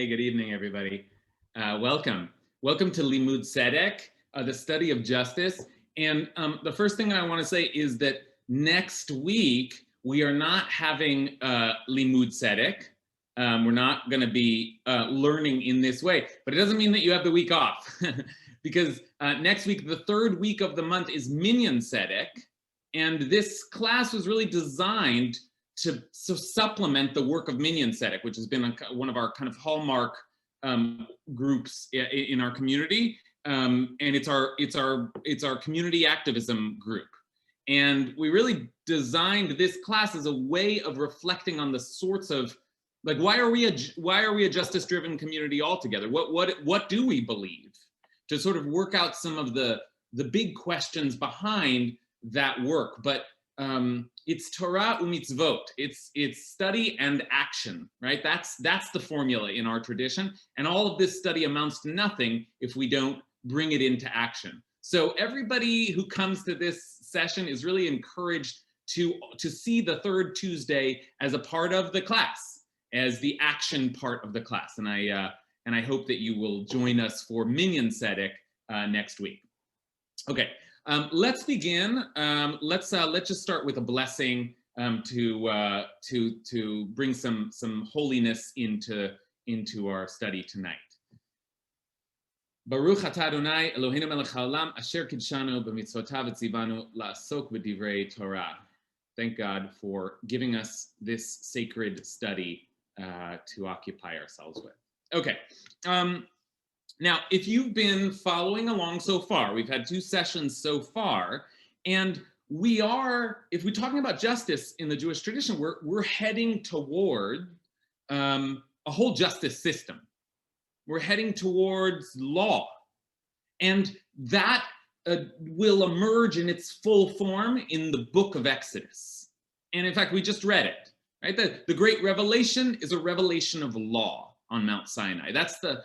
Hey, good evening, everybody. Welcome. Welcome to Limmud Tzedek, the study of justice. And the first thing I want to say is that next week, we are not having Limmud Tzedek. We're not going to be learning in this way, but it doesn't mean that you have the week off because next week, the third week of the month is Minyan Tzedek. And this class was really designed to supplement the work of Minyan Tzedek, which has been one of our kind of hallmark groups in our community, and it's our community activism group. And we really designed this class as a way of reflecting on the sorts of, like, why are we a justice-driven community altogether? What do we believe? To sort of work out some of the big questions behind that work, but it's Torah u'mitzvot. It's study and action, right? That's the formula in our tradition, and all of this study amounts to nothing if we don't bring it into action. So everybody who comes to this session is really encouraged to see the third Tuesday as a part of the class, as the action part of the class, and I hope that you will join us for Minyan Tzedek next week. Okay. Let's begin. Let's just start with a blessing to bring some holiness into our study tonight. Baruch atah Adonai Eloheinu melech haolam asher kidshanu b'mitzvotav v'tzivanu la'asok b'divrei Torah. Thank God for giving us this sacred study to occupy ourselves with. Okay. Now, if you've been following along so far, we've had 2 sessions so far, and if we're talking about justice in the Jewish tradition, we're heading toward a whole justice system. We're heading towards law, and that will emerge in its full form in the book of Exodus. And in fact, we just read it, right? The great revelation is a revelation of law on Mount Sinai. That's the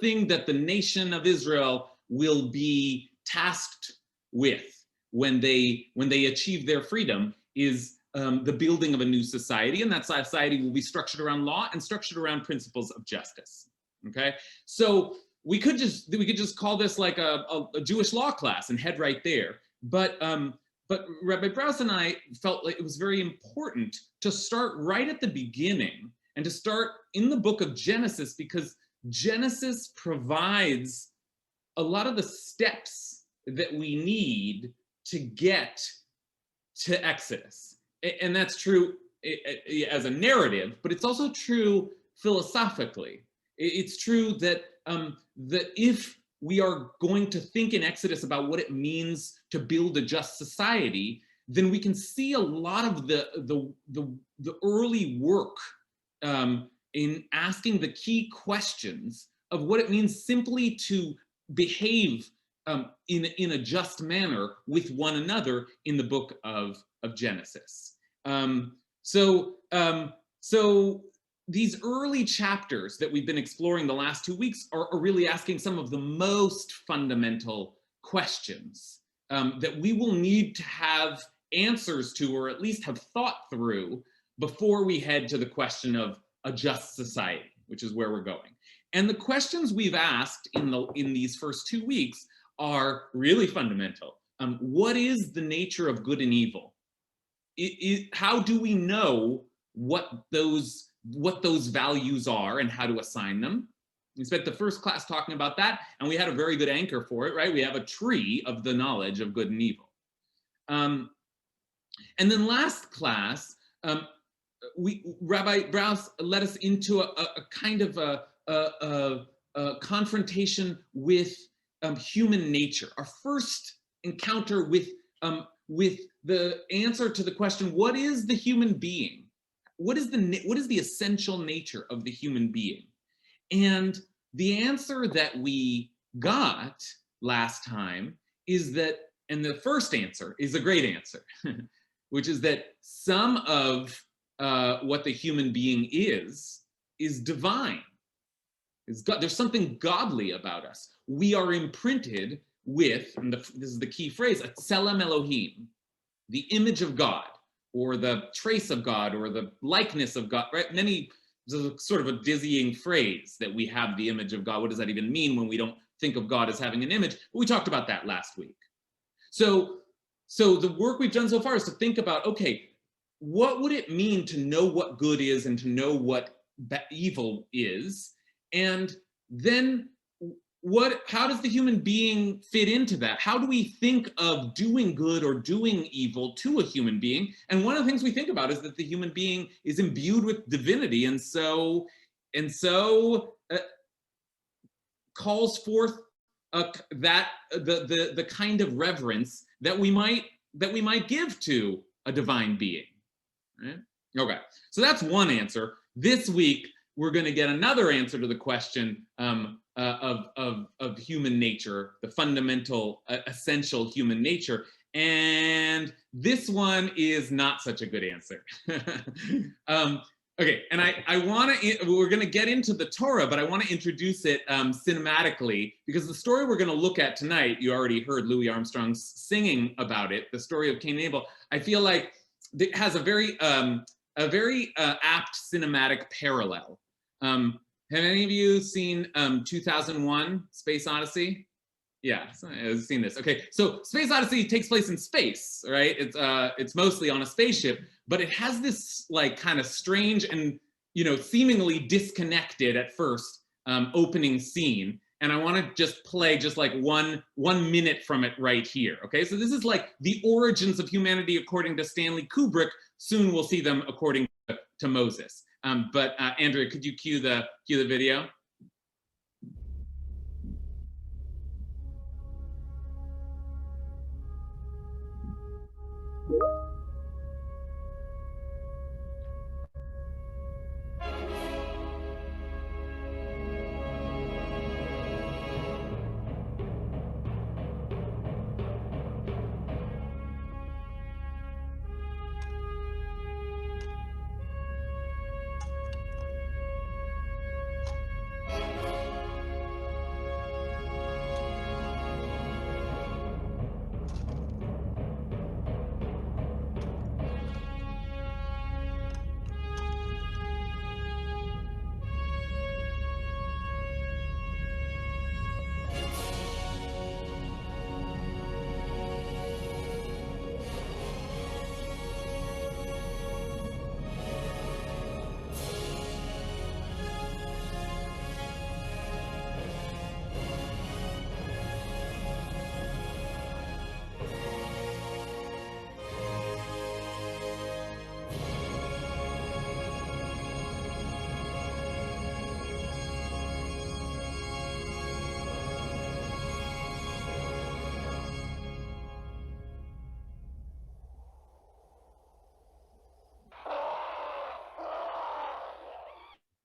thing that the nation of Israel will be tasked with when they achieve their freedom, is the building of a new society, and that society will be structured around law and structured around principles of justice. Okay, so we could just call this like a Jewish law class and head right there. But Rabbi Brous and I felt like it was very important to start right at the beginning and to start in the book of Genesis, because Genesis provides a lot of the steps that we need to get to Exodus. And that's true as a narrative, but it's also true philosophically. It's true that if we are going to think in Exodus about what it means to build a just society, then we can see a lot of the early work in asking the key questions of what it means simply to behave in a just manner with one another in the book of Genesis. So these early chapters that we've been exploring the last 2 weeks are really asking some of the most fundamental questions that we will need to have answers to, or at least have thought through, before we head to the question of a just society, which is where we're going. And the questions we've asked in these first 2 weeks are really fundamental. What is the nature of good and evil? How do we know what those values are and how to assign them? We spent the first class talking about that, and we had a very good anchor for it, right? We have a tree of the knowledge of good and evil. And then last class, Rabbi Brous led us into a kind of a confrontation with human nature. Our first encounter with the answer to the question, what is the human being? What is the essential nature of the human being? And the answer that we got last time is that, and the first answer is a great answer, which is that some of what the human being is divine. There's something godly about us. We are imprinted with, and this is the key phrase, a tselem Elohim, the image of God, or the trace of God, or the likeness of God, right? Many sort of a dizzying phrase that we have the image of God. What does that even mean when we don't think of God as having an image? But we talked about that last week. So the work we've done so far is to think about, okay, what would it mean to know what good is and to know what evil is? And then how does the human being fit into that? How do we think of doing good or doing evil to a human being? And one of the things we think about is that the human being is imbued with divinity, and so calls forth the kind of reverence that we might give to a divine being. Right? Okay, so that's one answer. This week we're going to get another answer to the question of human nature, the fundamental, essential human nature. And this one is not such a good answer. Okay, and we're going to get into the Torah, but I want to introduce it cinematically, because the story we're going to look at tonight, you already heard Louis Armstrong singing about it, the story of Cain and Abel. I feel like it has a very apt cinematic parallel. Have any of you seen 2001: Space Odyssey? Yeah, I've seen this. Okay, so Space Odyssey takes place in space, right? It's mostly on a spaceship, but it has this like kind of strange and seemingly disconnected at first opening scene. And I want to just play just like one minute from it right here. Okay, so this is like the origins of humanity according to Stanley Kubrick. Soon we'll see them according to Moses. But Andrea, could you cue the video?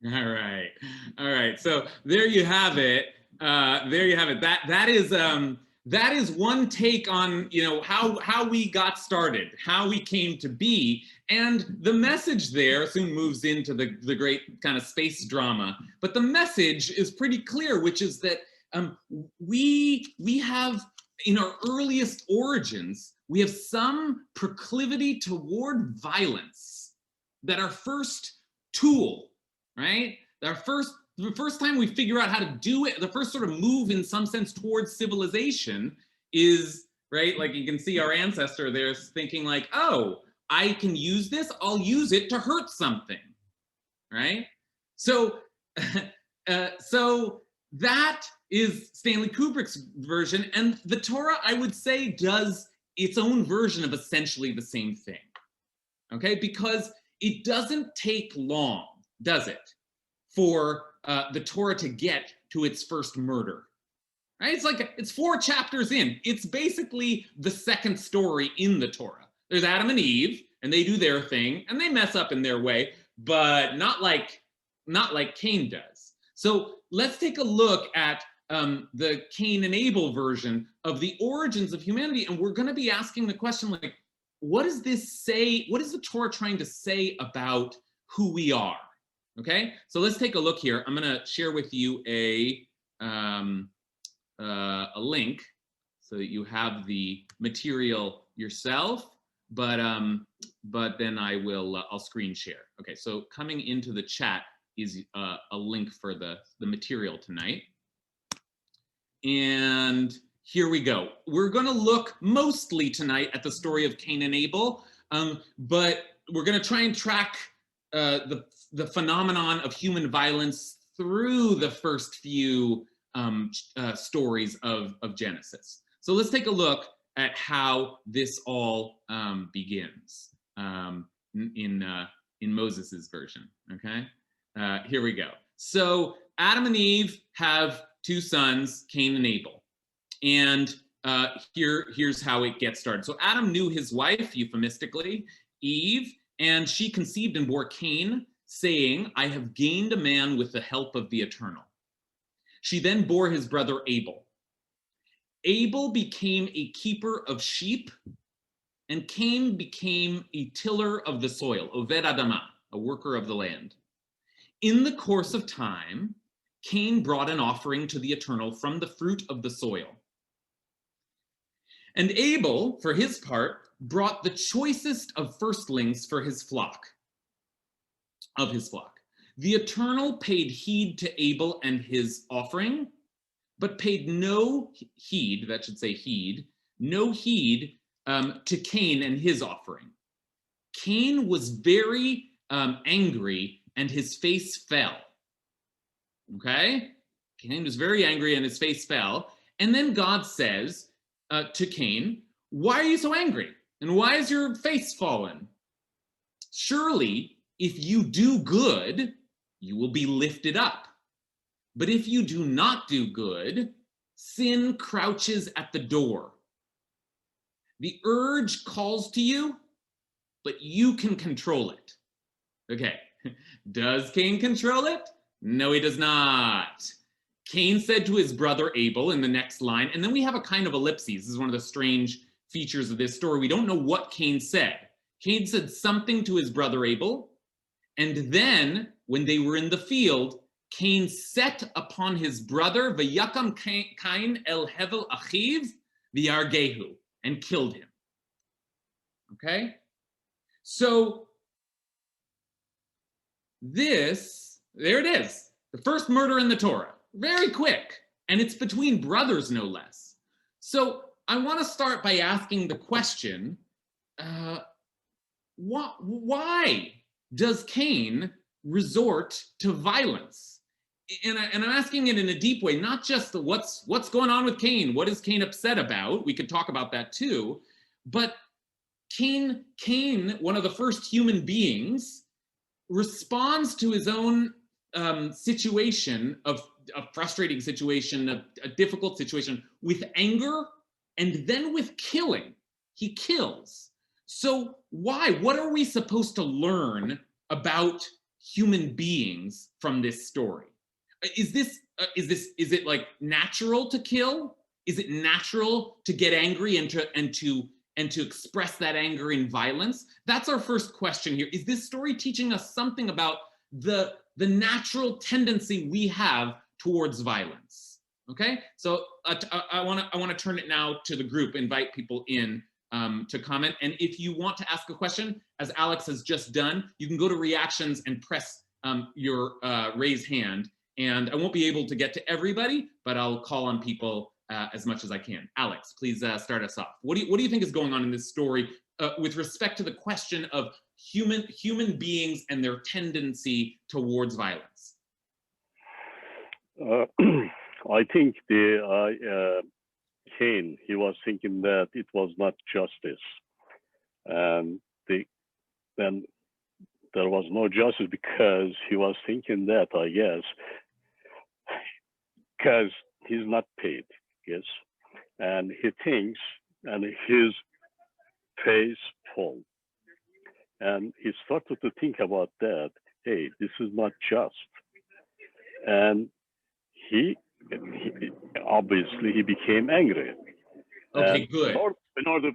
All right. So there you have it. That is one take on how we got started, how we came to be, and the message there soon moves into the great kind of space drama. But the message is pretty clear, which is that we have, in our earliest origins, we have some proclivity toward violence, that our first tool, right? The first time we figure out how to do it, the first sort of move in some sense towards civilization is, right? Like you can see our ancestor there thinking like, oh, I can use this, I'll use it to hurt something, right? So, so that is Stanley Kubrick's version, and the Torah, I would say, does its own version of essentially the same thing, okay? Because it doesn't take long, does it, for the Torah to get to its first murder, right? It's 4 chapters in. It's basically the second story in the Torah. There's Adam and Eve, and they do their thing, and they mess up in their way, but not like Cain does. So let's take a look at the Cain and Abel version of the origins of humanity, and we're going to be asking the question like, what does this say? What is the Torah trying to say about who we are? Okay, so let's take a look here. I'm going to share with you a link so that you have the material yourself, but then I'll screen share. Okay, so coming into the chat, is a link for the material tonight. And here we go. We're going to look mostly tonight at the story of Cain and Abel, but we're going to try and track the phenomenon of human violence through the first few stories of Genesis. So let's take a look at how this all begins in Moses's version. Okay, here we go. So Adam and Eve have two sons, Cain and Abel, and here's how it gets started. So Adam knew his wife, euphemistically, Eve, and she conceived and bore Cain, saying, "I have gained a man with the help of the Eternal." She then bore his brother Abel. Abel became a keeper of sheep, and Cain became a tiller of the soil, Oved Adamah, a worker of the land. In the course of time, Cain brought an offering to the Eternal from the fruit of the soil. And Abel, for his part, brought the choicest of firstlings for his flock, The Eternal paid heed to Abel and his offering, but paid no heed, that should say heed, no heed to Cain and his offering. Cain was very angry and his face fell. Okay? Cain was very angry and his face fell. And then God says to Cain, "Why are you so angry? And why is your face fallen? Surely, if you do good, you will be lifted up. But if you do not do good, sin crouches at the door. The urge calls to you, but you can control it." Okay, does Cain control it? No, he does not. Cain said to his brother Abel in the next line, and then we have a kind of ellipses. This is one of the strange features of this story. We don't know what Cain said. Cain said something to his brother Abel, and then when they were in the field, Cain set upon his brother, Vayakam Cain el Hevel Achiv v'yargehu, and killed him. Okay? So there it is. The first murder in the Torah. Very quick. And it's between brothers, no less. So I want to start by asking the question, why does Cain resort to violence? And I'm asking it in a deep way, not just what's going on with Cain, what is Cain upset about? We could talk about that too. But Cain, one of the first human beings, responds to his own situation, a frustrating situation, a difficult situation, with anger and then with killing. He kills. So why? What are we supposed to learn about human beings from this story? Is it like natural to kill? Is it natural to get angry and to express that anger in violence? That's our first question here. Is this story teaching us something about the natural tendency we have towards violence? Okay, so I want to turn it now to the group, invite people in to comment. And if you want to ask a question, as Alex has just done, you can go to reactions and press your raise hand. And I won't be able to get to everybody, but I'll call on people as much as I can. Alex, please start us off. What do you think is going on in this story with respect to the question of human beings and their tendency towards violence? I think the Cain, he was thinking that it was not justice, and then there was no justice because he was thinking that, I guess, because he's not paid, yes, and he thinks, and his face falls, and he started to think about that. Hey, this is not just, and he obviously he became angry. Okay, good. In order,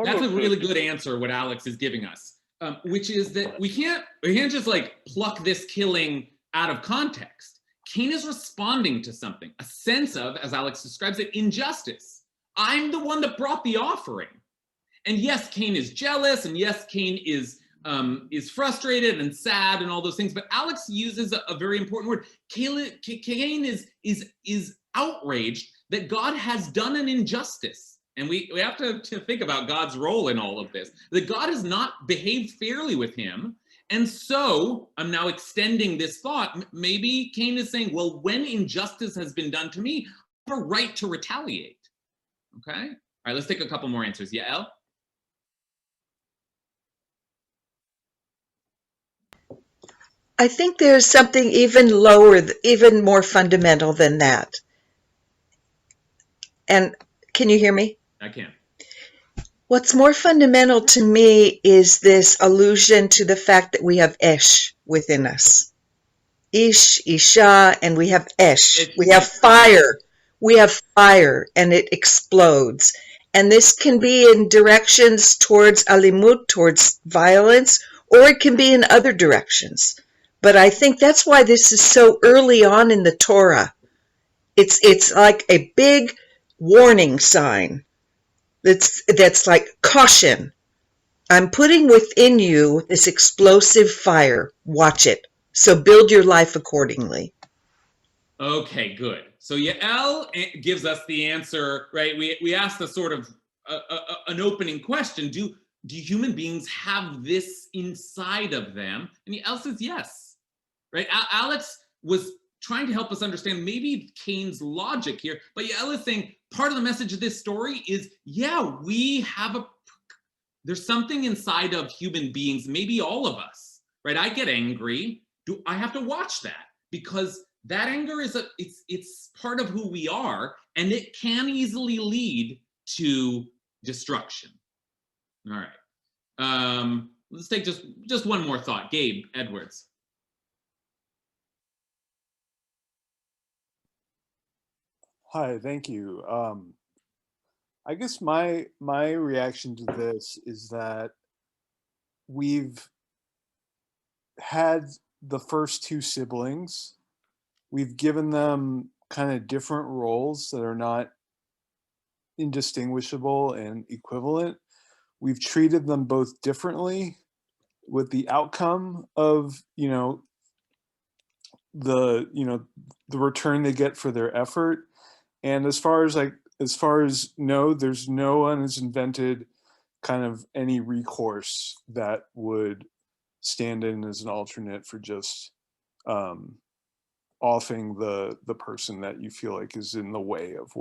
that's a really good answer. What Alex is giving us, which is that we can't just like pluck this killing out of context. Cain is responding to something, a sense of, as Alex describes it, injustice. I'm the one that brought the offering, and yes, Cain is jealous, and yes, Cain is is frustrated and sad and all those things. But Alex uses a very important word. Cain is outraged that God has done an injustice. And we have to think about God's role in all of this, that God has not behaved fairly with him. And so I'm now extending this thought. Maybe Cain is saying, well, when injustice has been done to me, I have a right to retaliate. Okay? All right, let's take a couple more answers. Yael? I think there's something even lower, even more fundamental than that. And can you hear me? I can. What's more fundamental to me is this allusion to the fact that we have Esh within us. Ish, Isha, and we have Esh. We have fire. We have fire, and it explodes. And this can be in directions towards alimut, towards violence, or it can be in other directions. But I think that's why this is so early on in the Torah. It's like a big warning sign. That's like caution. I'm putting within you this explosive fire. Watch it. So build your life accordingly. Okay, good. So Yael gives us the answer, right? We asked a sort of an opening question. Do human beings have this inside of them? And Yael says yes, right? Alex was trying to help us understand maybe Cain's logic here, but Yael is saying part of the message of this story is, yeah, there's something inside of human beings, maybe all of us, right? I get angry. I have to watch that because that anger it's part of who we are, and it can easily lead to destruction. All right. Let's take just one more thought. Gabe Edwards. Hi, thank you. I guess my reaction to this is that we've had the first two siblings. We've given them kind of different roles that are not indistinguishable and equivalent. We've treated them both differently with the outcome of, the return they get for their effort. And as far as there's no one has invented kind of any recourse that would stand in as an alternate for just offing the person that you feel like is in the way of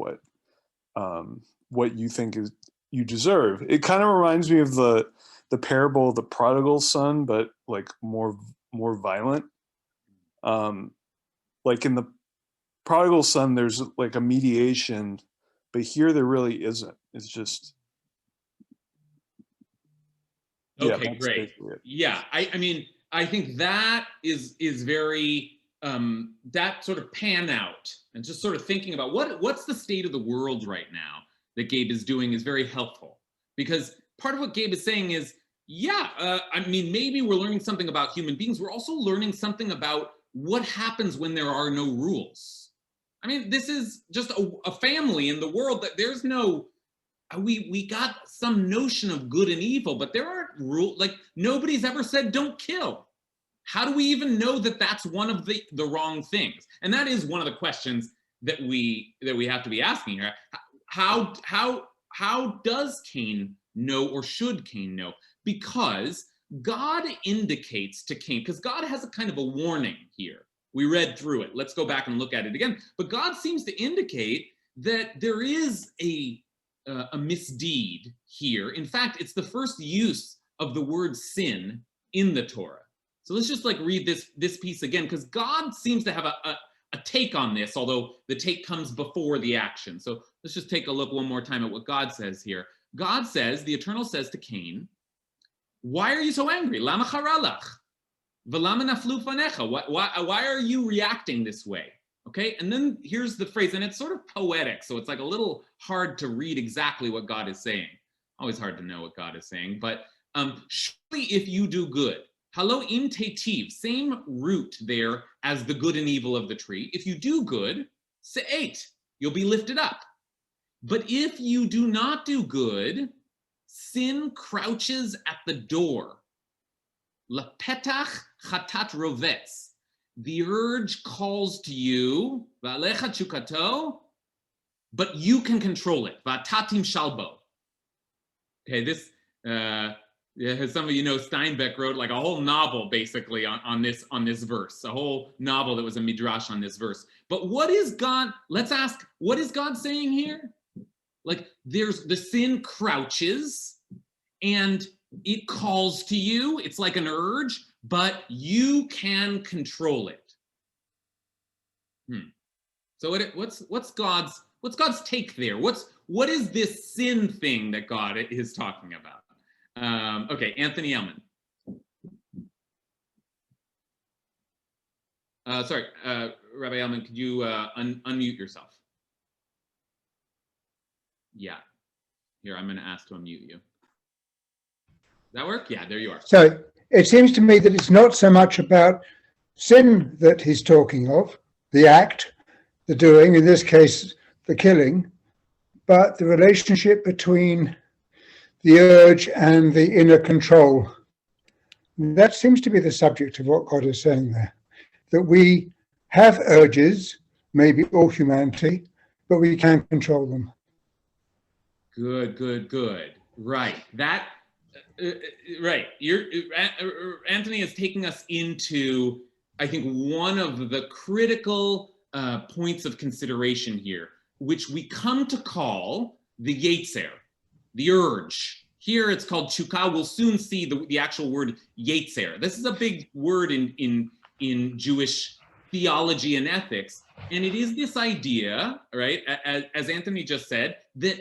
what you think is you deserve. It kind of reminds me of the parable of the prodigal son, but like more violent. Like in the prodigal son, there's like a mediation, but here there really isn't. It's just okay, great. Yeah, I mean, I think that is very that sort of pan out and just sort of thinking about what's the state of the world right now that Gabe is doing is very helpful, because part of what Gabe is saying is, I mean, maybe we're learning something about human beings. We're also learning something about what happens when there are no rules. I mean, this is just a family in the world that there's no, we got some notion of good and evil, but there aren't rules. Like nobody's ever said don't kill. How do we even know that that's one of the wrong things? And that is one of the questions that we have to be asking here. How does Cain know, or should Cain know? Because God indicates to Cain, because God has a kind of a warning here. We read through it. Let's go back and look at it again. But God seems to indicate that there is a misdeed here. In fact, it's the first use of the word sin in the Torah. So let's just like read this piece again, because God seems to have a take on this, although the take comes before the action. So let's just take a look one more time at what God says here. God says, the Eternal says to Cain, why are you so angry? Lama charalach? V'lama naflu fanecha? Why are you reacting this way? Okay, and then here's the phrase, and it's sort of poetic, so it's like a little hard to read exactly what God is saying. Always hard to know what God is saying, but surely if you do good, halo im tetiv, same root there as the good and evil of the tree. If you do good, se'et, you'll be lifted up. But if you do not do good, sin crouches at the door. Lepetach chatat rovetz. The urge calls to you, va'alecha chukato, but you can control it. Va'tatim shalbo. Okay, this, some of you know Steinbeck wrote like a whole novel basically on this verse, a whole novel that was a midrash on this verse. But what is God, let's ask, what is God saying here? Like there's the sin crouches and it calls to you. It's like an urge, but you can control it. So what's God's take there? What is this sin thing that God is talking about? Okay, Anthony Ellman. Sorry, Rabbi Ellman, could you unmute yourself? Yeah. Here, I'm going to ask to unmute you. Does that work? Yeah, there you are. So it seems to me that it's not so much about sin that he's talking of, the act, the doing, in this case, the killing, but the relationship between the urge and the inner control. That seems to be the subject of what God is saying there, that we have urges, maybe all humanity, but we can control them. Good. Right. That, right. Anthony is taking us into, I think, one of the critical points of consideration here, which we come to call the yetzer, the urge. Here it's called chukah. We'll soon see the actual word yetzer. This is a big word in Jewish theology and ethics. And it is this idea, right, as Anthony just said, that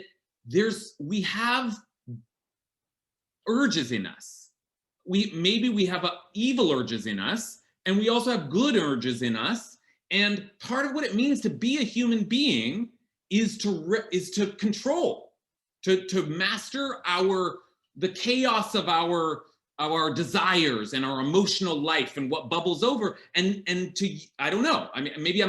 we have urges in us. Maybe we have evil urges in us, and we also have good urges in us. And part of what it means to be a human being is to control, to master the chaos of our desires and our emotional life and what bubbles over, and to, I don't know, I mean, maybe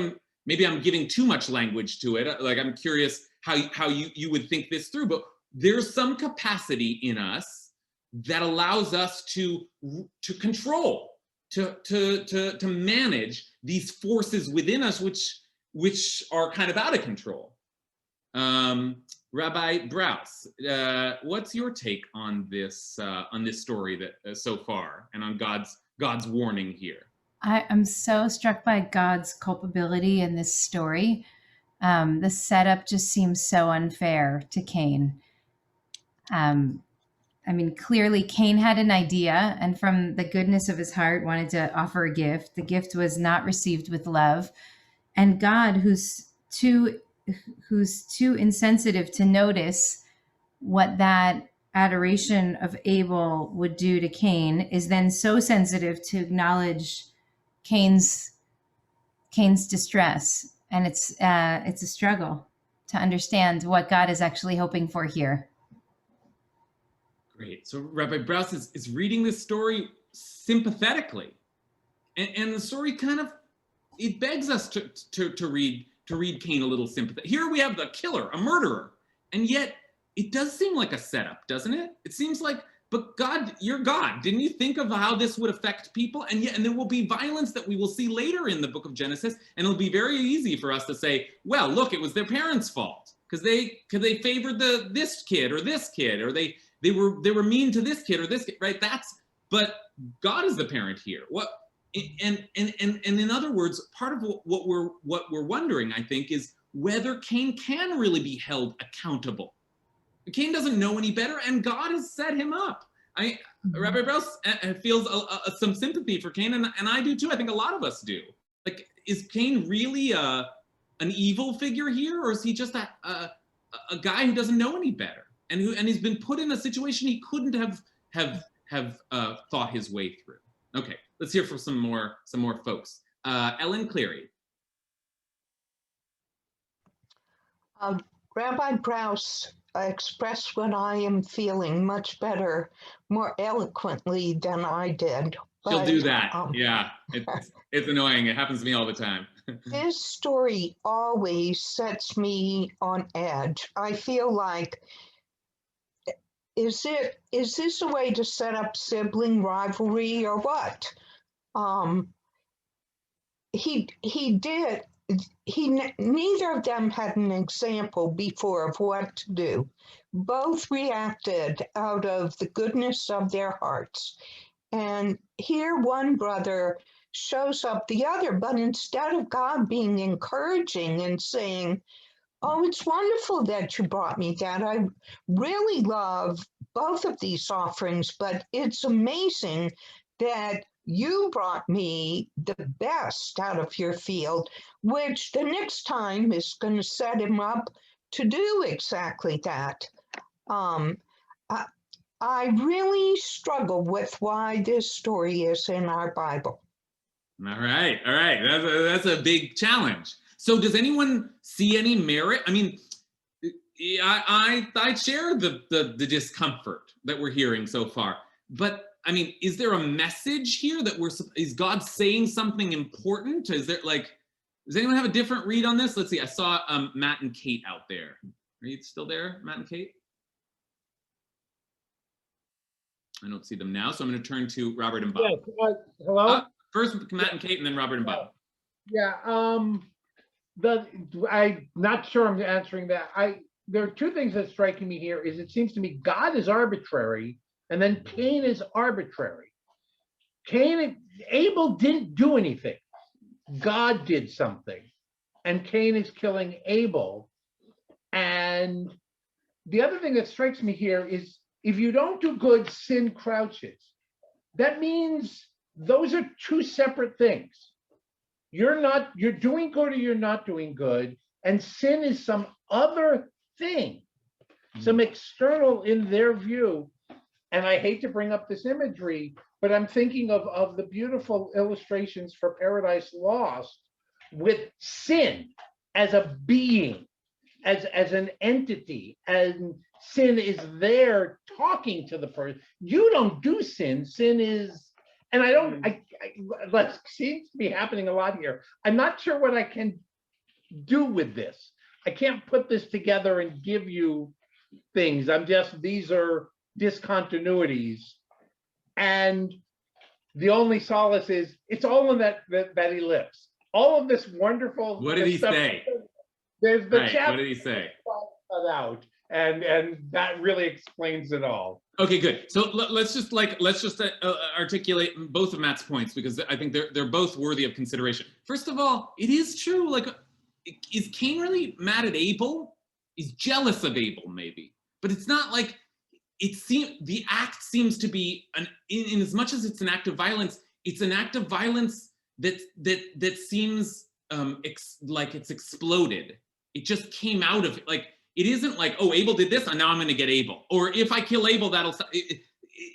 I'm giving too much language to it. Like, I'm curious how you would think this through, but there's some capacity in us that allows us to control, to manage these forces within us, which are kind of out of control. Rabbi Brous, what's your take on this story that so far, and on God's warning here? I'm so struck by God's culpability in this story. The setup just seems so unfair to Cain. I mean, clearly Cain had an idea, and from the goodness of his heart wanted to offer a gift. The gift was not received with love. And God, who's too insensitive to notice what that adoration of Abel would do to Cain, is then so sensitive to acknowledge Cain's distress. And it's a struggle to understand what God is actually hoping for here. Great. So Rabbi Brous is reading this story sympathetically, and the story kind of, it begs us to read Cain a little sympathy. Here we have the killer, a murderer, and yet it does seem like a setup, doesn't it? It seems like, but God, you're God. Didn't you think of how this would affect people? And there will be violence that we will see later in the book of Genesis, and it'll be very easy for us to say, well, look, it was their parents' fault because they favored this kid, or they were mean to this kid or this kid, right? But God is the parent here. And in other words, part of what we're wondering, I think, is whether Cain can really be held accountable. Cain doesn't know any better, and God has set him up. Rabbi Brous feels some sympathy for Cain, and I do too. I think a lot of us do. Like, is Cain really an evil figure here, or is he just a guy who doesn't know any better, and he's been put in a situation he couldn't have thought his way through? Okay, let's hear from some more folks. Ellen Cleary. Rabbi Brous expressed what I am feeling much better, more eloquently than I did. She'll do that. Yeah, it's annoying. It happens to me all the time. His story always sets me on edge. I feel like is this a way to set up sibling rivalry or what? Neither of them had an example before of what to do. Both reacted out of the goodness of their hearts. And here one brother shows up the other, but instead of God being encouraging and saying, oh, it's wonderful that you brought me that. I really love both of these offerings, but it's amazing that you brought me the best out of your field, which the next time is going to set him up to do exactly that. I really struggle with why this story is in our Bible. All right. That's a big challenge. So does anyone see any merit? I mean, I share the discomfort that we're hearing so far, but I mean, is there a message here that is God saying something important? Is there does anyone have a different read on this? Let's see. I saw Matt and Kate out there. Are you still there, Matt and Kate? I don't see them now, so I'm going to turn to Robert and Bob. Yes, hello? First, Matt and Kate, and then Robert and Bob. Yeah, I'm not sure I'm answering that. There are two things that striking me here. Is it seems to me God is arbitrary, and then Cain is arbitrary. Abel didn't do anything. God did something, and Cain is killing Abel. And the other thing that strikes me here is if you don't do good, sin crouches. That means those are two separate things. You're doing good or you're not doing good, and sin is some other thing, some external in their view. And I hate to bring up this imagery, but I'm thinking of the beautiful illustrations for Paradise Lost with sin as a being, as an entity, and sin is there talking to the person. You don't do sin. Sin is, and that seems to be happening a lot here. I'm not sure what I can do with this. I can't put this together and give you things. These are discontinuities. And the only solace is it's all in that he lives. All of this wonderful. What did he say? There's the chapter. What did he say? Out, and that really explains it all. Okay, good. So let's just articulate both of Matt's points, because I think they're both worthy of consideration. First of all, it is true. Is Cain really mad at Abel? He's jealous of Abel, maybe, but it's not like the act seems to be in as much as it's an act of violence. It's an act of violence that seems like it's exploded. It just came out of it. It isn't like, oh, Abel did this, and now I'm going to get Abel. Or if I kill Abel, that'll.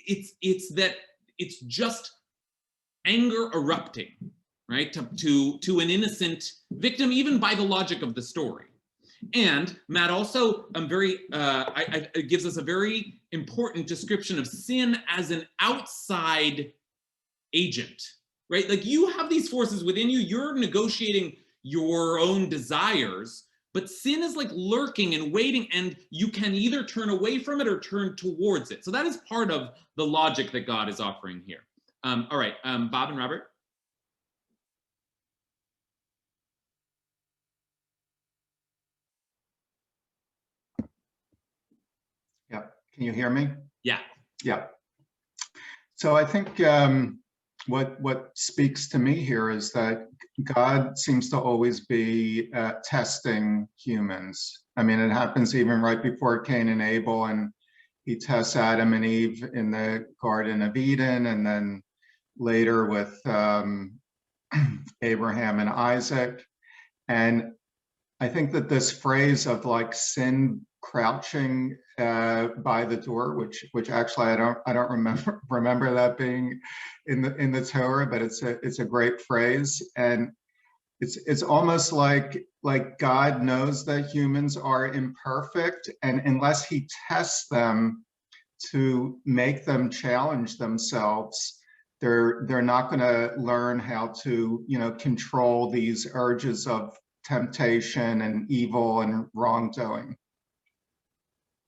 It's just anger erupting, right? To an innocent victim, even by the logic of the story. And Matt also it gives us a very important description of sin as an outside agent, right? You have these forces within you. You're negotiating your own desires. But sin is lurking and waiting, and you can either turn away from it or turn towards it. So that is part of the logic that God is offering here. All right, Bob and Robert. Yeah, can you hear me? Yeah. Yeah. So I think what speaks to me here is that God seems to always be testing humans. I mean, it happens even right before Cain and Abel, and he tests Adam and Eve in the Garden of Eden, and then later with Abraham and Isaac. And I think that this phrase of sin crouching by the door, which actually I don't remember that being in the Torah, but it's a great phrase, and it's almost like God knows that humans are imperfect, and unless he tests them to make them challenge themselves, they're not going to learn how to control these urges of temptation and evil and wrongdoing.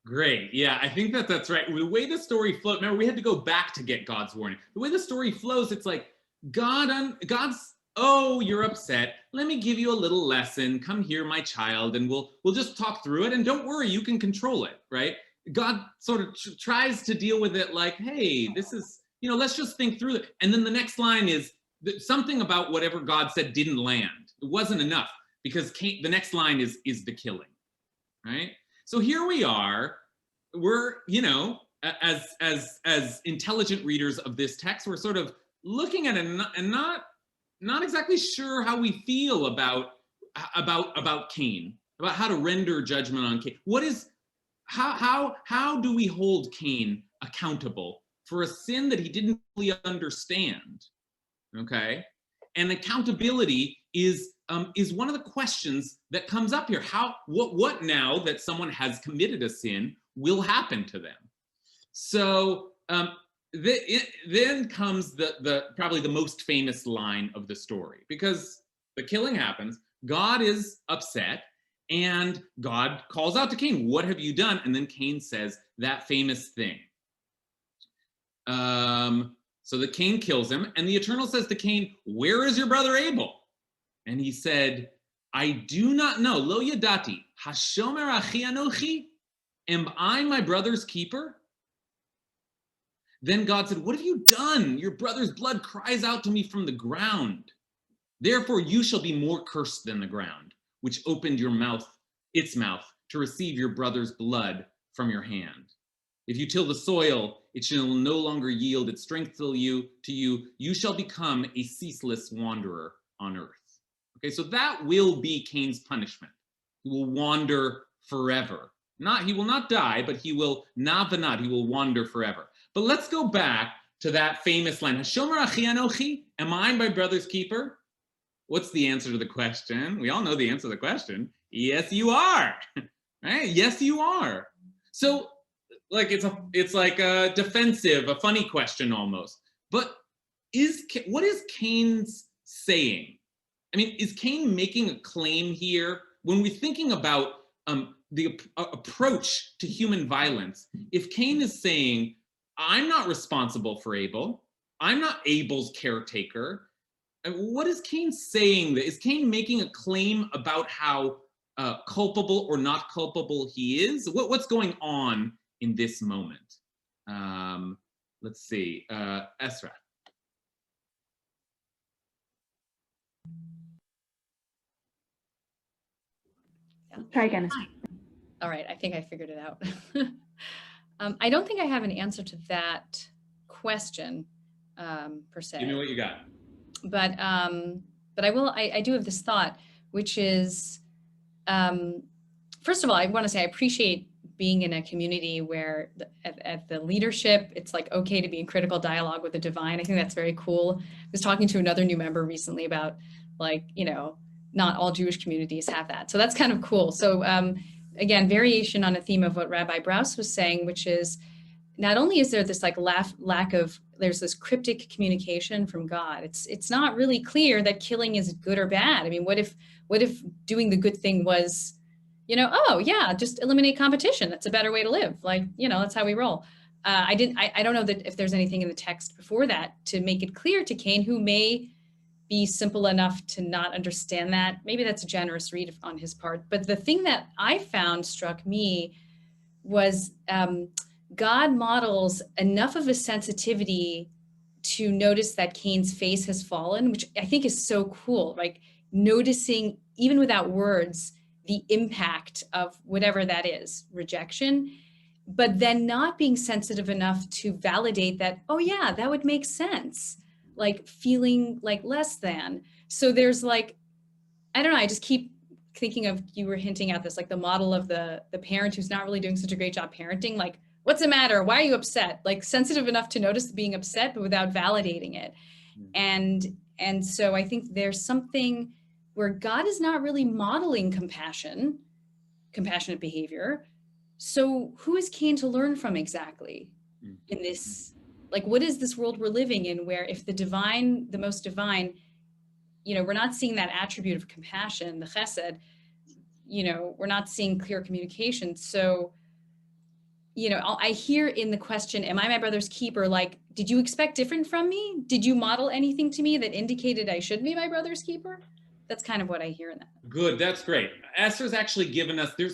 Great. Yeah, I think that that's right. The way the story flows, remember, we had to go back to get God's warning. The way the story flows, it's like God's, oh, you're upset. Let me give you a little lesson. Come here, my child, and we'll just talk through it. And don't worry, you can control it, right? God sort of tries to deal with it like, hey, this is, let's just think through it. And then the next line is something about whatever God said didn't land. It wasn't enough because the next line is the killing, right? So here we are. We're, as intelligent readers of this text, we're sort of looking at it and not exactly sure how we feel about Cain, about how to render judgment on Cain. How do we hold Cain accountable for a sin that he didn't fully understand? Okay, and accountability is one of the questions that comes up here. What now that someone has committed a sin will happen to them? So then comes the probably the most famous line of the story, because the killing happens, God is upset, and God calls out to Cain, what have you done? And then Cain says that famous thing. So the Cain kills him, and the Eternal says to Cain, where is your brother Abel? And he said, I do not know. Lo yadati, hashomer achi anochi? Am I my brother's keeper? Then God said, what have you done? Your brother's blood cries out to me from the ground. Therefore you shall be more cursed than the ground, which opened its mouth, to receive your brother's blood from your hand. If you till the soil, it shall no longer yield its strength to you. You shall become a ceaseless wanderer on earth. Okay, so that will be Cain's punishment. He will wander forever. He will not die, but he will he will wander forever. But let's go back to that famous line, Hashomer achi anochi, am I my brother's keeper? What's the answer to the question? We all know the answer to the question. Yes, you are. Right? Yes, you are. So, it's like a defensive, a funny question almost. But what is Cain's saying? I mean, is Cain making a claim here? When we're thinking about the approach to human violence, if Cain is saying, I'm not responsible for Abel, I'm not Abel's caretaker, what is Cain saying? Is Cain making a claim about how culpable or not culpable he is? What's going on in this moment? Let's see, Esra. Try again. All right, I think I figured it out. I don't think I have an answer to that question per se. Give me what you got. But I do have this thought, which is, first of all, I want to say I appreciate being in a community where at the leadership, it's like okay to be in critical dialogue with the divine. I think that's very cool. I was talking to another new member recently about not all Jewish communities have that. So that's kind of cool. So again, variation on a theme of what Rabbi Brous was saying, which is not only is there this lack of, there's this cryptic communication from God. It's not really clear that killing is good or bad. I mean, what if doing the good thing was, oh yeah, just eliminate competition. That's a better way to live. That's how we roll. I don't know that if there's anything in the text before that to make it clear to Cain, who may be simple enough to not understand that. Maybe that's a generous read on his part. But the thing that I found struck me was God models enough of a sensitivity to notice that Cain's face has fallen, which I think is so cool, like noticing, even without words, the impact of whatever that is, rejection, but then not being sensitive enough to validate that, oh yeah, that would make sense, like feeling like less than. So there's I don't know, I just keep thinking of, you were hinting at this, like the model of the parent who's not really doing such a great job parenting, like, what's the matter? Why are you upset? Like sensitive enough to notice being upset, but without validating it. And so I think there's something where God is not really modeling compassionate behavior. So who is Cain to learn from exactly in this? Like, what is this world we're living in where if the divine, the most divine, we're not seeing that attribute of compassion, the chesed, we're not seeing clear communication. So I hear in the question, am I my brother's keeper? Like, did you expect different from me? Did you model anything to me that indicated I should be my brother's keeper? That's kind of what I hear in that. Good, that's great. Esther's actually given us, there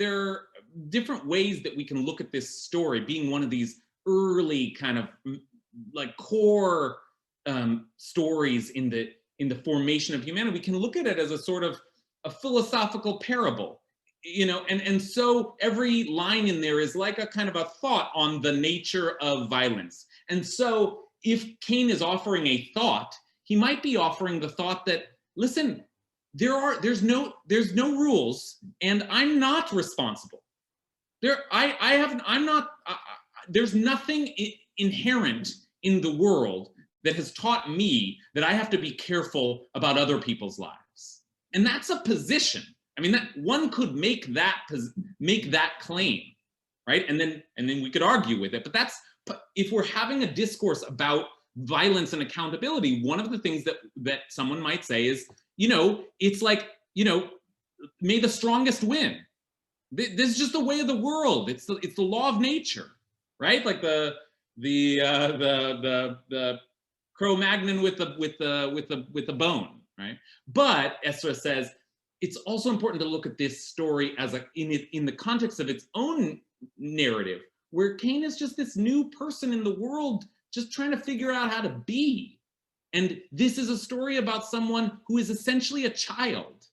are different ways that we can look at this story being one of these early kind of like core stories in the formation of humanity. We can look at it as a sort of a philosophical parable, and so every line in there is like a kind of a thought on the nature of violence. And so if Cain is offering a thought, he might be offering the thought that, listen, there's no rules, and I'm not responsible. There's nothing inherent in the world that has taught me that I have to be careful about other people's lives. And that's a position. I mean, that one could make that claim, right? And then we could argue with it. But if we're having a discourse about violence and accountability, one of the things that someone might say is, it's like, may the strongest win. This is just the way of the world. It's the law of nature, right? Like the Cro-Magnon with the bone, right? But Esther says it's also important to look at this story as in the context of its own narrative, where Cain is just this new person in the world, just trying to figure out how to be. And this is a story about someone who is essentially a child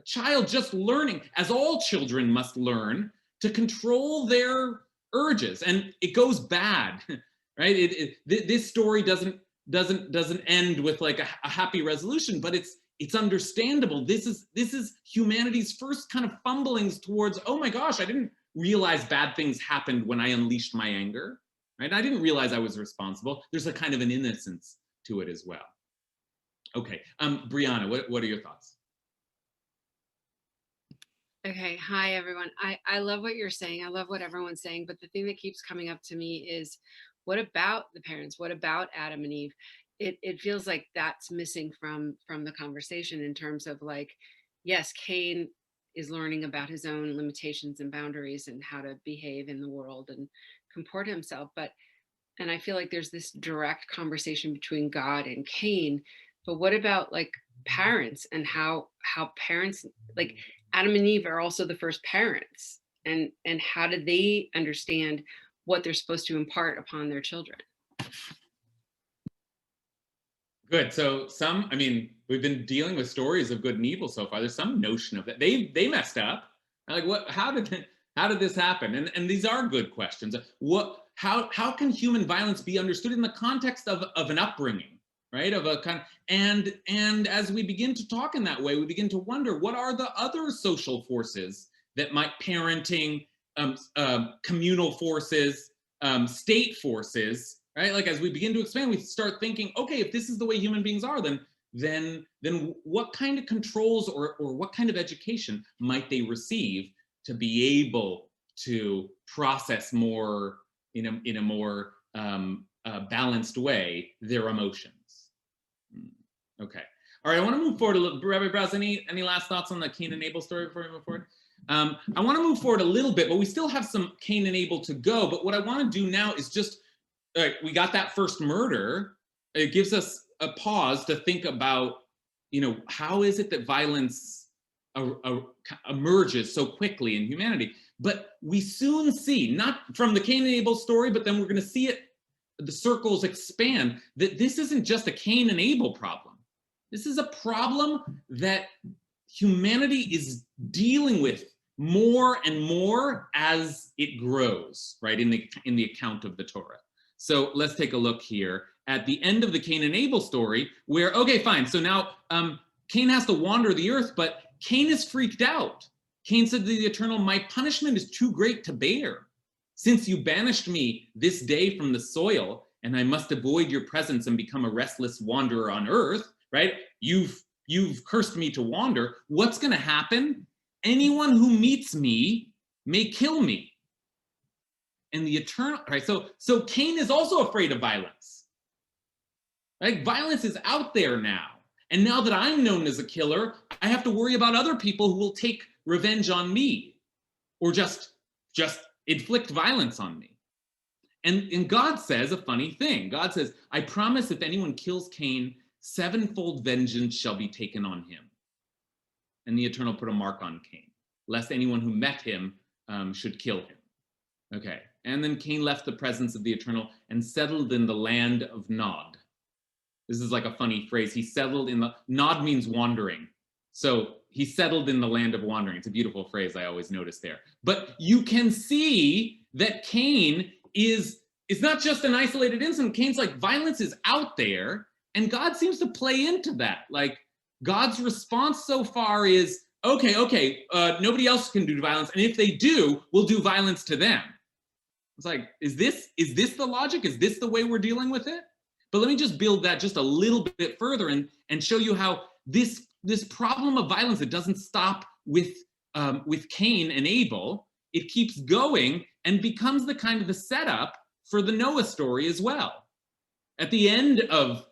just learning, as all children must learn, to control their urges. And it goes bad, right? This story doesn't end with like a happy resolution, but it's understandable. This is humanity's first kind of fumblings towards, oh my gosh, I didn't realize bad things happened when I unleashed my anger, right? I didn't realize I was responsible. There's a kind of an innocence to it as well. Okay, Brianna, what are your thoughts? Okay, hi everyone. I love what you're saying. I love what everyone's saying, but the thing that keeps coming up to me is, what about the parents? What about Adam and Eve? It feels like that's missing from the conversation, in terms of like, yes, Cain is learning about his own limitations and boundaries and how to behave in the world and comport himself, and I feel like there's this direct conversation between God and Cain, but what about like parents, and how parents, like Adam and Eve are also the first parents, and how do they understand what they're supposed to impart upon their children? Good. So we've been dealing with stories of good and evil so far. There's some notion of that. They messed up. Like, what? How did this happen? And these are good questions. How can human violence be understood in the context of an upbringing, right? Of a kind of, and as we begin to talk in that way, we begin to wonder, what are the other social forces that might parenting, communal forces, state forces, right? Like, as we begin to expand, we start thinking, okay, if this is the way human beings are, then what kind of controls or what kind of education might they receive to be able to process more in a more balanced way their emotions? Okay. All right, I want to move forward a little. Rabbi Browse, any last thoughts on the Cain and Abel story before we move forward? I want to move forward a little bit, but we still have some Cain and Abel to go. But what I want to do now is just, we got that first murder. It gives us a pause to think about, how is it that violence emerges so quickly in humanity? But we soon see, not from the Cain and Abel story, but then we're going to see it, the circles expand, that this isn't just a Cain and Abel problem. This is a problem that humanity is dealing with more and more as it grows, right, in the account of the Torah. So let's take a look here at the end of the Cain and Abel story, where, okay, fine, so now Cain has to wander the earth, but Cain is freaked out. Cain said to the Eternal, my punishment is too great to bear. Since you banished me this day from the soil, and I must avoid your presence and become a restless wanderer on earth, right? You've cursed me to wander. What's going to happen? Anyone who meets me may kill me. And the Eternal, right? So Cain is also afraid of violence. Right? Violence is out there now. And now that I'm known as a killer, I have to worry about other people who will take revenge on me, or just inflict violence on me. And God says a funny thing. God says, I promise if anyone kills Cain, sevenfold vengeance shall be taken on him. And the Eternal put a mark on Cain, lest anyone who met him should kill him. Okay, and then Cain left the presence of the Eternal and settled in the land of Nod. This is like a funny phrase. He settled in the, Nod means wandering. So he settled in the land of wandering. It's a beautiful phrase I always notice there. But you can see that Cain is not just an isolated incident. Cain's like, violence is out there, and God seems to play into that. Like, God's response so far is, okay, nobody else can do violence, and if they do, we'll do violence to them. It's like, is this the logic? Is this the way we're dealing with it? But let me just build that just a little bit further and show you how this problem of violence, it doesn't stop with Cain and Abel. It keeps going and becomes the kind of the setup for the Noah story as well. At the end of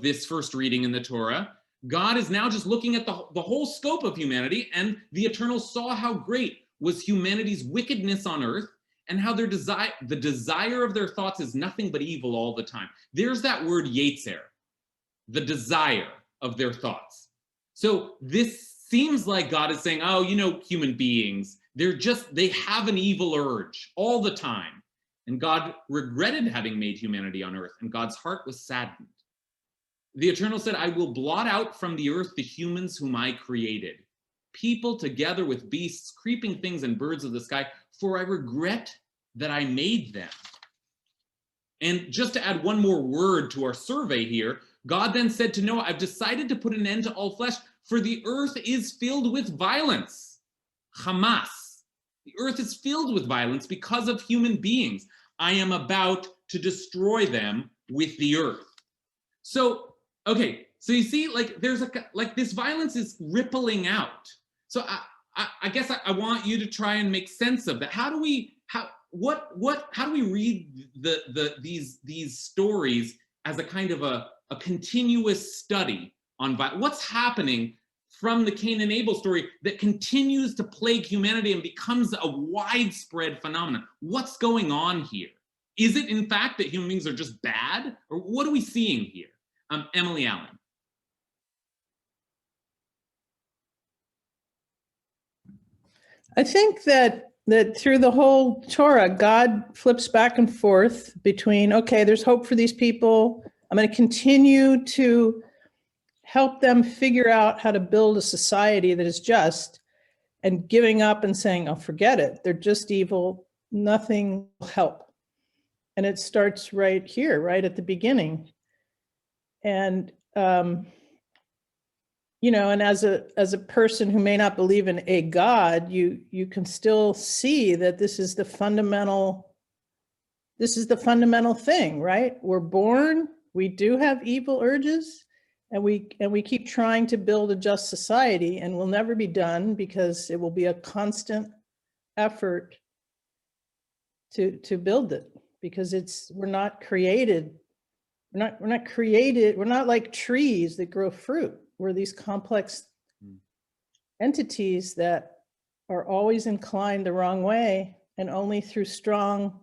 this first reading in the Torah, God is now just looking at the whole scope of humanity, and the Eternal saw how great was humanity's wickedness on earth, and how the desire of their thoughts is nothing but evil all the time. There's that word yetzer, the desire of their thoughts. So this seems like God is saying, oh, human beings, they have an evil urge all the time. And God regretted having made humanity on earth, and God's heart was saddened. The Eternal said, I will blot out from the earth the humans whom I created, people together with beasts, creeping things, and birds of the sky, for I regret that I made them. And just to add one more word to our survey here, God then said to Noah, I've decided to put an end to all flesh, for the earth is filled with violence. Hamas. The earth is filled with violence because of human beings. I am about to destroy them with the earth. So, okay, so you see, like, there's this violence is rippling out. So I guess I want you to try and make sense of that. How do we read these stories as a kind of a continuous study on what's happening from the Cain and Abel story that continues to plague humanity and becomes a widespread phenomenon? What's going on here? Is it in fact that human beings are just bad, or what are we seeing here? Emily Allen. I think that through the whole Torah, God flips back and forth between, okay, there's hope for these people. I'm going to continue to help them figure out how to build a society that is just, and giving up and saying, oh, forget it. They're just evil. Nothing will help. And it starts right here, right at the beginning. And, and as a person who may not believe in a God, you can still see that this is the fundamental thing, right? We're born, we do have evil urges, and we keep trying to build a just society, and we'll never be done because it will be a constant effort to build it, because we're not like trees that grow fruit. We're these complex entities that are always inclined the wrong way, and only through strong,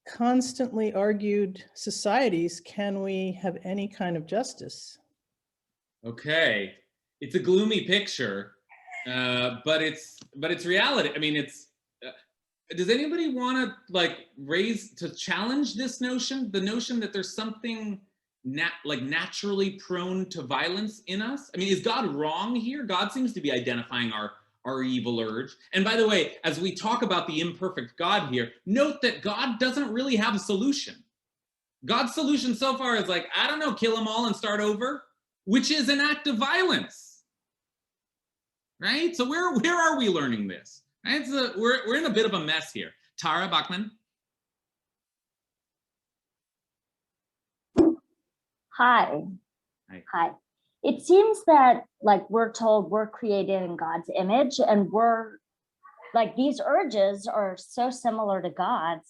constantly argued societies can we have any kind of justice. Okay, it's a gloomy picture, but it's reality. I mean, it's. Does anybody want to challenge this notion? The notion that there's something naturally prone to violence in us? I mean, is God wrong here? God seems to be identifying our evil urge. And by the way, as we talk about the imperfect God here, note that God doesn't really have a solution. God's solution so far is I don't know, kill them all and start over, which is an act of violence, right? So where are we learning this? Right? So we're in a bit of a mess here. Tara Bachman. Hi. It seems that we're told we're created in God's image, and we're these urges are so similar to God's.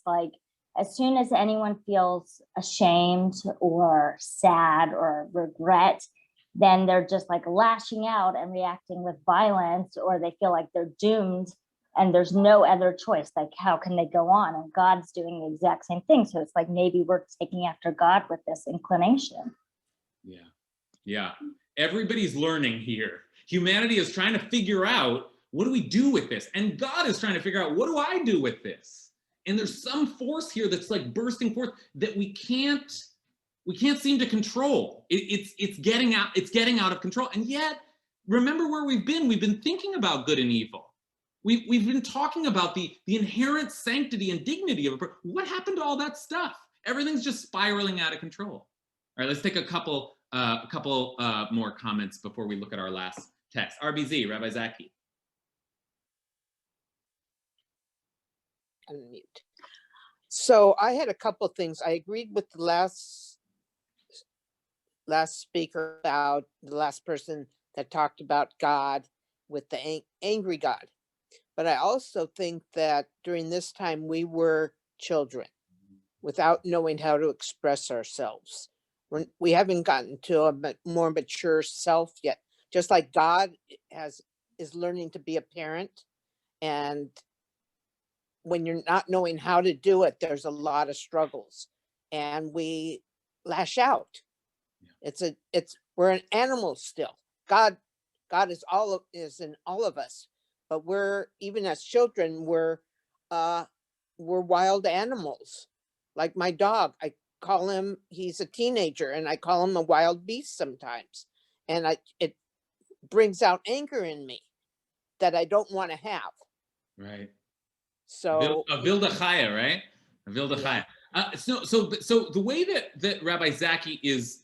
As soon as anyone feels ashamed or sad or regret, then they're just lashing out and reacting with violence, or they feel like they're doomed and there's no other choice. Like, how can they go on? And God's doing the exact same thing. So it's like maybe we're taking after God with this inclination. Yeah. Yeah. Everybody's learning here. Humanity is trying to figure out, what do we do with this? And God is trying to figure out, what do I do with this? And there's some force here that's like bursting forth that we can't seem to control. It's getting out of control. And yet, remember where we've been. We've been thinking about good and evil. We've been talking about the inherent sanctity and dignity of a person. What happened to all that stuff? Everything's just spiraling out of control. All right, let's take a couple more comments before we look at our last text. RBZ, Rabbi Zaki. Unmute. So I had a couple things. I agreed with the last speaker about the last person that talked about God with the angry God. But I also think that during this time we were children without knowing how to express ourselves. We haven't gotten to a more mature self yet. Just like God is learning to be a parent, and when you're not knowing how to do it, there's a lot of struggles, and we lash out. We're an animal still. God is in all of us, but we're, even as children, we're wild animals. Like my dog, I call him, he's a teenager, and I call him a wild beast sometimes, and it brings out anger in me that I don't want to have. Right. So a Vilda Chaya, right? A Vilda Chaya. So the way that Rabbi Zaki is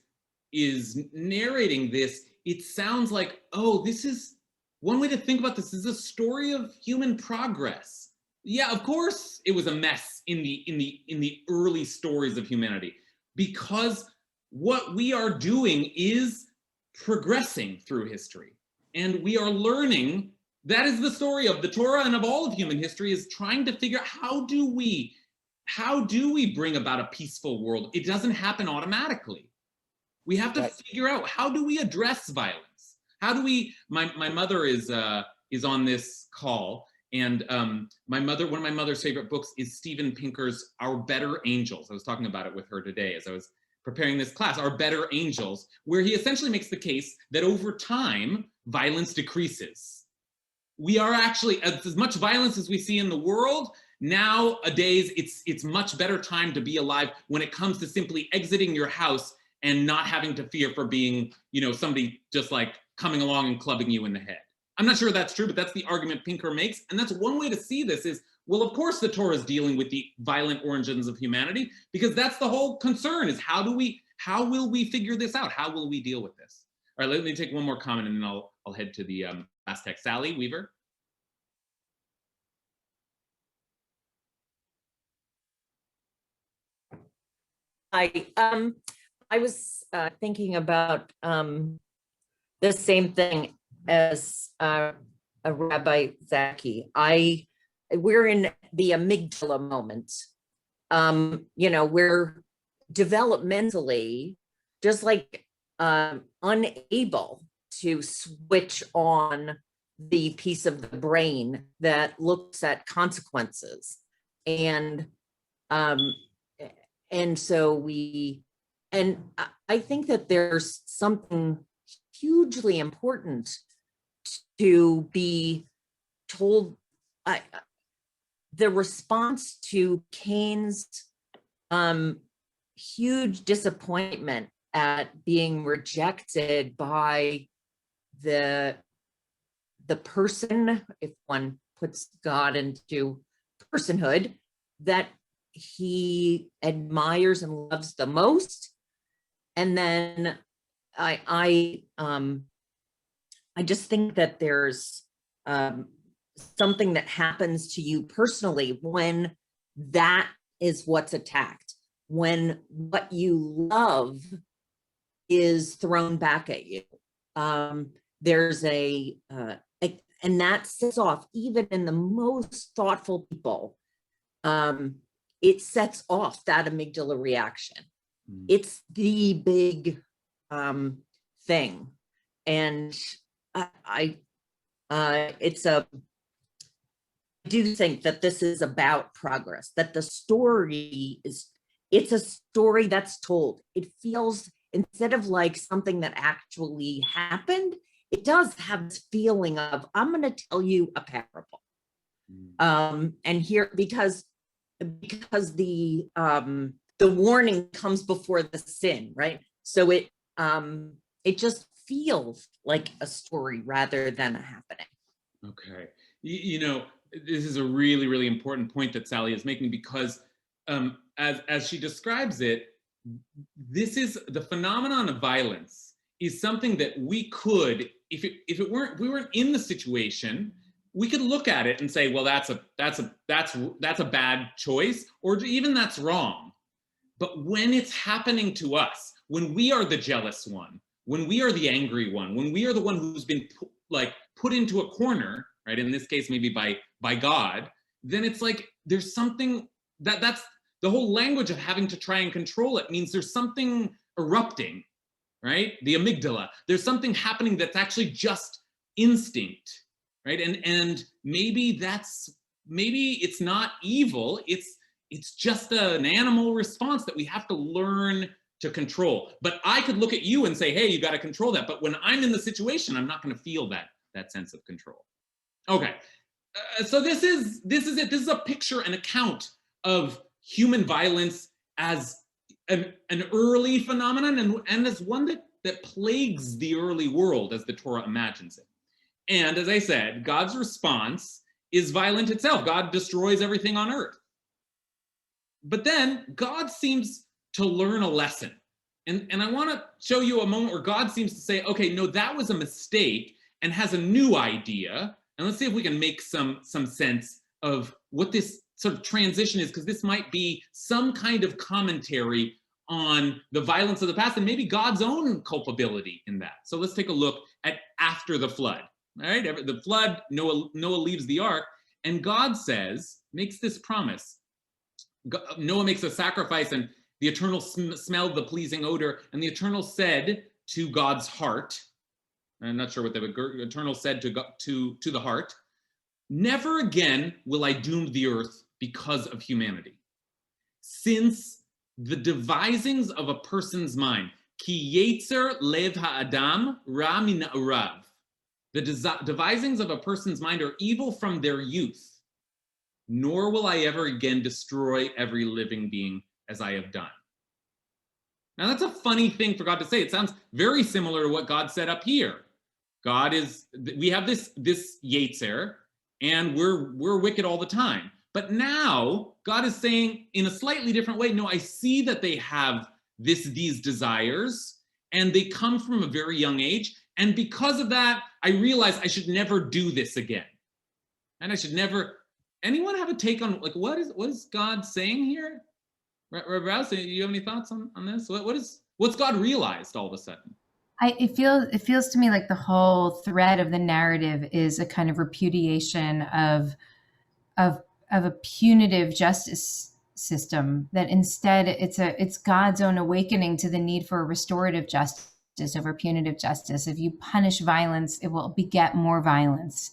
narrating this, it sounds like, oh, this is one way to think about this is a story of human progress. Yeah, of course it was a mess in the early stories of humanity, because what we are doing is progressing through history, and we are learning. That is the story of the Torah and of all of human history, is trying to figure out how do we bring about a peaceful world. It doesn't happen automatically. We have to figure out, how do we address violence? How do we, my mother is on this call, and one of my mother's favorite books is Steven Pinker's Our Better Angels. I was talking about it with her today as I was preparing this class, Our Better Angels, where he essentially makes the case that over time, violence decreases. We are actually, as much violence as we see in the world, nowadays it's much better time to be alive when it comes to simply exiting your house and not having to fear for being, somebody just like coming along and clubbing you in the head. I'm not sure that's true, but that's the argument Pinker makes. And that's one way to see this is, well, of course the Torah is dealing with the violent origins of humanity, because that's the whole concern, is how will we figure this out? How will we deal with this? All right, let me take one more comment and then I'll head to the last text. Sally Weaver. I was thinking about the same thing as a Rabbi Zaki. We're in the amygdala moment. We're developmentally just like unable to switch on the piece of the brain that looks at consequences. And so I think that there's something hugely important to be told. The response to Cain's huge disappointment at being rejected by the person, if one puts God into personhood, that he admires and loves the most. And then I just think that there's something that happens to you personally when that is what's attacked, when what you love is thrown back at you. There's and that sets off, even in the most thoughtful people, it sets off that amygdala reaction. It's the big thing. And it's do think that this is about progress, that the story is, it's a story that's told. It feels, instead of like something that actually happened, it does have this feeling of, I'm going to tell you a parable. And here, because the warning comes before the sin, right? So it just feels like a story rather than a happening. Okay. You know, this is a really, really important point that Sally is making, because as she describes it, this is the phenomenon of violence is something that we could, if we weren't in the situation, we could look at it and say, well, that's a bad choice, or even that's wrong. But when it's happening to us, when we are the jealous one, when we are the angry one, when we are the one who's been put into a corner, right? In this case, maybe by God, then it's like there's something that's the whole language of having to try and control it means there's something erupting, right? The amygdala. There's something happening that's actually just instinct, right? And maybe it's not evil. It's just an animal response that we have to learn to control. But I could look at you and say, hey, you got to control that. But when I'm in the situation, I'm not going to feel that sense of control. Okay, so this is it. This is a picture, an account of human violence as an early phenomenon and as one that plagues the early world as the Torah imagines it. And as I said, God's response is violent itself. God destroys everything on earth. But then God seems to learn a lesson. And I want to show you a moment where God seems to say, okay, no, that was a mistake, and has a new idea. And let's see if we can make some sense of what this sort of transition is, because this might be some kind of commentary on the violence of the past and maybe God's own culpability in that. So let's take a look at after the flood. All right, the flood, Noah leaves the ark, and God makes this promise. Noah makes a sacrifice, and the Eternal smelled the pleasing odor, and the Eternal said to God's heart, I'm not sure what the Eternal said to the heart, never again will I doom the earth because of humanity. Since the devisings of a person's mind, ki yetzer lev ha'adam ra min ha'arav, the devisings of a person's mind are evil from their youth, nor will I ever again destroy every living being as I have done. Now that's a funny thing for God to say. It sounds very similar to what God said up here. We have this Yetzer, and we're wicked all the time. But now God is saying in a slightly different way, no, I see that they have these desires, and they come from a very young age. And because of that, I realize I should never do this again. And I should never, anyone have a take on what is God saying here? Rouse, do you have any thoughts on this? What's God realized all of a sudden? It feels to me like the whole thread of the narrative is a kind of repudiation of a punitive justice system, that instead it's God's own awakening to the need for a restorative justice over punitive justice. If you punish violence, it will beget more violence.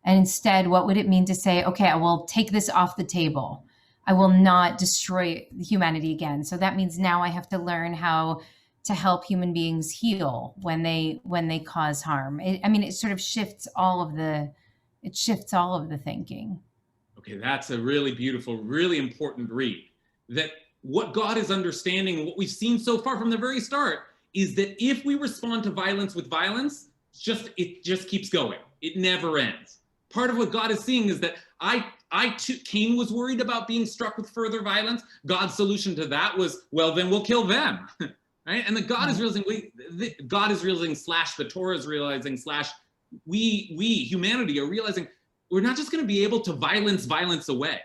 And instead, what would it mean to say, okay, I will take this off the table. I will not destroy humanity again. So that means now I have to learn how to help human beings heal when they cause harm. It sort of shifts all of the thinking. Okay, that's a really beautiful, really important read. That what God is understanding, what we've seen so far from the very start, is that if we respond to violence with violence, it just keeps going. It never ends. Part of what God is seeing is that Cain was worried about being struck with further violence. God's solution to that was, well, then we'll kill them, right? And that God is realizing, the Torah is realizing, we humanity are realizing, we're not just going to be able to violence away.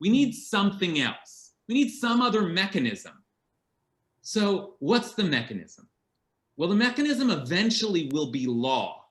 We need something else. We need some other mechanism. So what's the mechanism? Well, the mechanism eventually will be law.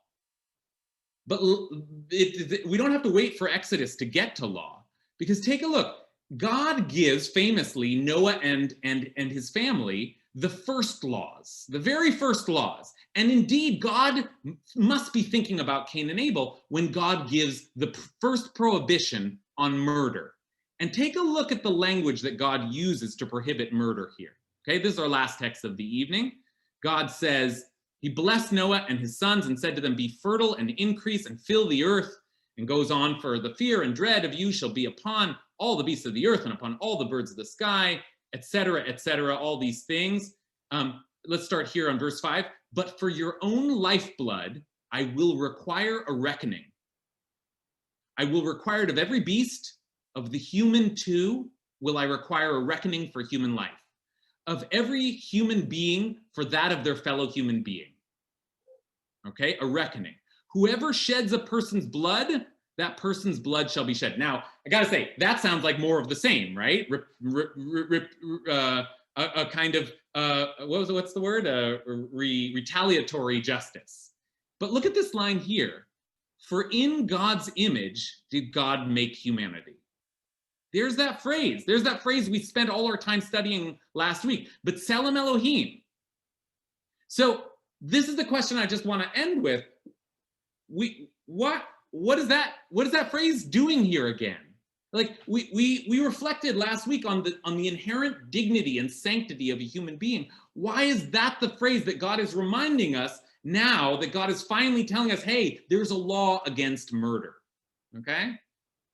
But we don't have to wait for Exodus to get to law, because take a look. God gives famously Noah and his family the first laws, the very first laws. And indeed, God must be thinking about Cain and Abel when God gives the first prohibition on murder. And take a look at the language that God uses to prohibit murder here. Okay, this is our last text of the evening. God says, he blessed Noah and his sons and said to them, be fertile and increase and fill the earth, and goes on, for the fear and dread of you shall be upon all the beasts of the earth and upon all the birds of the sky, etc., all these things. Let's start here on verse 5. But for your own lifeblood, I will require a reckoning. I will require it of every beast, of the human too, will I require a reckoning for human life. Of every human being for that of their fellow human being. Okay, a reckoning. Whoever sheds a person's blood, that person's blood shall be shed. Now, I gotta say, that sounds like more of the same, right? A kind of, what's the word? Retaliatory justice. But look at this line here. For in God's image did God make humanity. There's that phrase. There's that phrase we spent all our time studying last week. B'Tselem Elohim. So this is the question I just want to end with. What is that phrase doing here again? Like we reflected last week on the inherent dignity and sanctity of a human being. Why is that the phrase that God is reminding us now that God is finally telling us, hey, there's a law against murder? Okay.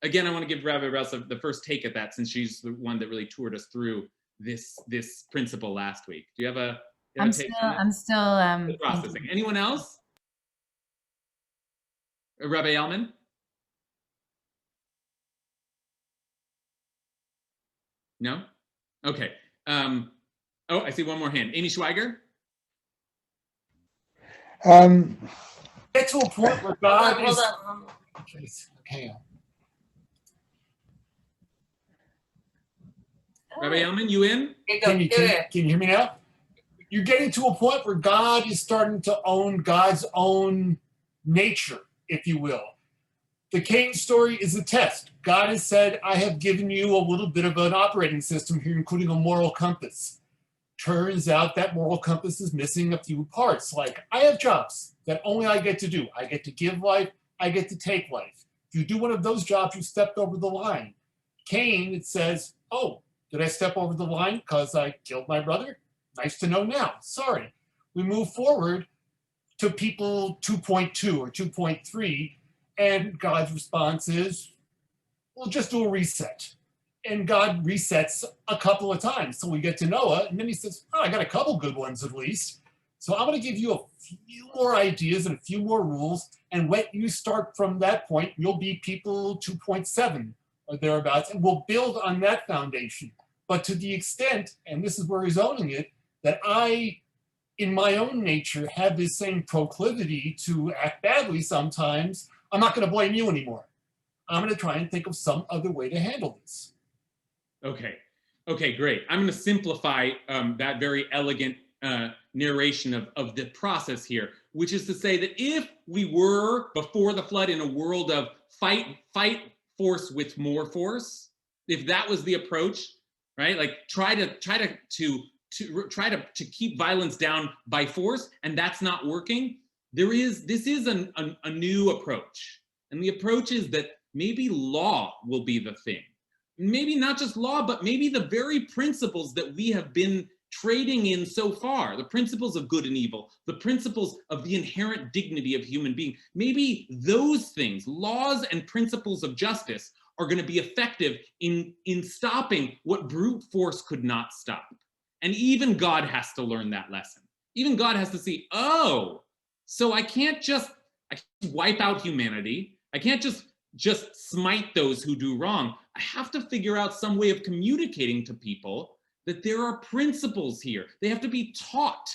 Again, I want to give Rabbi Rasa the first take at that, since she's the one that really toured us through this principle last week. Do you have a take on that? I'm still processing. Anyone else? Rabbi Elman? No? Okay. Oh, I see one more hand. Amy Schweiger? Get to a point where God is... Okay. Rabbi Elman, you in? Can you hear me now? You're getting to a point where God is starting to own God's own nature, if you will. The Cain story is a test. God has said, I have given you a little bit of an operating system here, including a moral compass. Turns out that moral compass is missing a few parts. Like, I have jobs that only I get to do. I get to give life, I get to take life. If you do one of those jobs, you stepped over the line. Cain, it says, oh, did I step over the line because I killed my brother? Nice to know now. Sorry. We move forward to people 2.2 or 2.3, and God's response is, we'll just do a reset. And God resets a couple of times. So we get to Noah, and then he says, oh, I got a couple good ones at least. So I'm going to give you a few more ideas and a few more rules. And when you start from that point, you'll be people 2.7 or thereabouts, and we'll build on that foundation. But to the extent, and this is where he's owning it, that I, in my own nature, have this same proclivity to act badly sometimes, I'm not going to blame you anymore. I'm going to try and think of some other way to handle this. Okay, great. I'm going to simplify that very elegant narration of the process here, which is to say that if we were, before the flood, in a world of fight force with more force, if that was the approach, right? Like try to keep violence down by force, and that's not working. This is a new approach, and the approach is that maybe law will be the thing. Maybe not just law, but maybe the very principles that we have been trading in so far, the principles of good and evil, the principles of the inherent dignity of human being. Maybe those things, laws and principles of justice, are going to be effective in stopping what brute force could not stop. And even God has to learn that lesson. Even God has to see, oh, so I can't just wipe out humanity. I can't just smite those who do wrong. I have to figure out some way of communicating to people that there are principles here. They have to be taught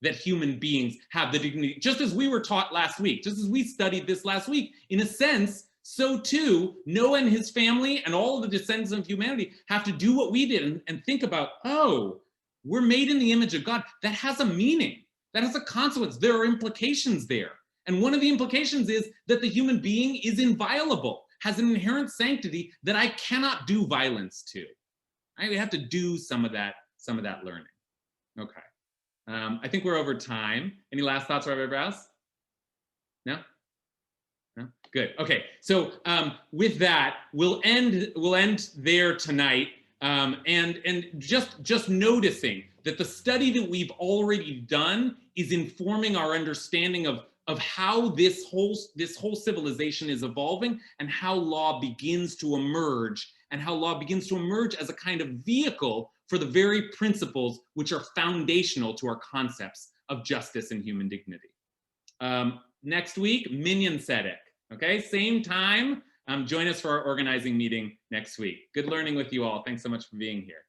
that human beings have the dignity, just as we were taught last week, just as we studied this last week. In a sense, so too, Noah and his family and all of the descendants of humanity have to do what we did and think about, oh, we're made in the image of God. That has a meaning. That has a consequence. There are implications there. And one of the implications is that the human being is inviolable, has an inherent sanctity that I cannot do violence to. We have to do some of that learning. Okay. I think we're over time. Any last thoughts, Rabbi Brous? No? No? Good. Okay. So with that, we'll end there tonight. And just noticing that the study that we've already done is informing our understanding of how this whole civilization is evolving, and how law begins to emerge, and how law begins to emerge as a kind of vehicle for the very principles which are foundational to our concepts of justice and human dignity. Next week, Minyan Tzedek. Okay, same time. Join us for our organizing meeting next week. Good learning with you all. Thanks so much for being here.